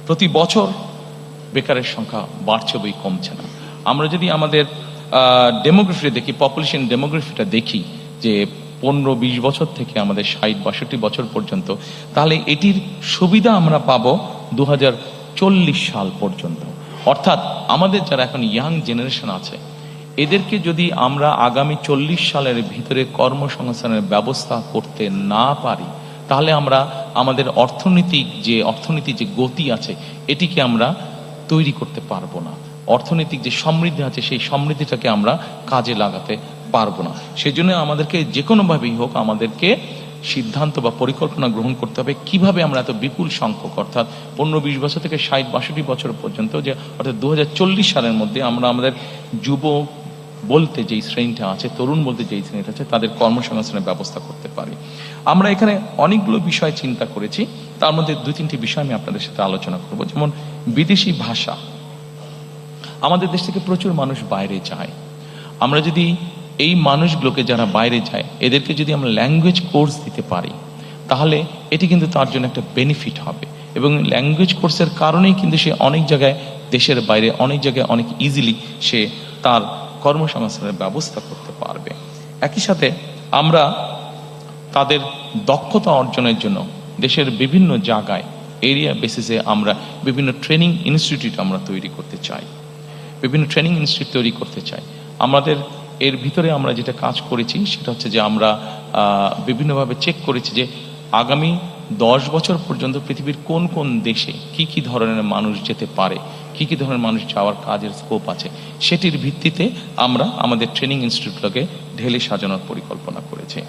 প্রতি বছর বেকারের সংখ্যা বাড়ছে বই কমছে না। আমরা যদি আমাদের ডেমোগ্রাফি দেখি, পপুলেশন ডেমোগ্রাফিটা দেখি, যে 15-20 বছর থেকে আমাদের 60-62 বছর পর্যন্ত, তাহলে এটির সুবিধা আমরা পাবো 2040 সাল পর্যন্ত। অর্থাৎ আমাদের যারা এখন ইয়াং জেনারেশন আছে, এদেরকে যদি আমরা আগামী 40 সালের ভিতরে কর্মসংস্থানের ব্যবস্থা করতে না পারি, তাহলে আমরা আমাদের অর্থনৈতিক যে গতি আছে এটিকে আমরা তৈরি করতে পারবো না। অর্থনৈতিক যে সমৃদ্ধি আছে সেই সমৃদ্ধিটাকে আমরা কাজে লাগাতে পারবো না। সেই জন্য আমাদেরকে যে কোনোভাবেই হোক আমাদেরকে সিদ্ধান্ত বা পরিকল্পনা গ্রহণ করতে হবে কিভাবে আমরা এত বিপুল সংখ্যক, অর্থাৎ 15-20 বছর থেকে 60-62 বছর পর্যন্ত, যে অর্থাৎ 2040 সালের মধ্যে আমরা আমাদের যুব বলতে যেই শ্রেণীটা আছে, তরুণ বলতে যেই শ্রেণীটা আছে, তাদের কর্মসংস্থানের ব্যবস্থা করতে পারি। আমরা এখানে অনেকগুলো বিষয় চিন্তা করেছি, তার মধ্যে 2-3টি বিষয় আমি আপনাদের সাথে আলোচনা করব। যেমন বিদেশি ভাষা। আমাদের দেশ থেকে প্রচুর মানুষ বাইরে যায়। আমরা যদি এই মানুষগুলোকে যারা বাইরে যায় এদেরকে যদি আমরা ল্যাঙ্গুয়েজ কোর্স দিতে পারি, তাহলে এটি কিন্তু তার জন্য একটা বেনিফিট হবে। এবং ল্যাঙ্গুয়েজ কোর্সের কারণেই কিন্তু সে অনেক জায়গায়, দেশের বাইরে অনেক জায়গায় অনেক ইজিলি সে তার কর্মসংস্থানের ব্যবস্থা করতে পারবে। একই সাথে আমরা তাদের দক্ষতা অর্জনের জন্য দেশের বিভিন্ন জায়গায় এরিয়া বেসিসে আমরা বিভিন্ন ট্রেনিং ইনস্টিটিউট আমরা তৈরি করতে চাই, আমাদের এর ভিতরে আমরা যেটা কাজ করেছি সেটা হচ্ছে যে আমরা বিভিন্নভাবে চেক করেছি যে আগামী 10 বছর পর্যন্ত পৃথিবীর কোন কোন দেশে কি কি ধরনের মানুষ যেতে পারে, কি কি ধরনের মানুষ যাওয়ার কাজের স্কোপ আছে, সেটির ভিত্তিতে আমরা আমাদের ট্রেনিং ইনস্টিটিউটটাকে ঢেলে সাজানোর পরিকল্পনা করেছি।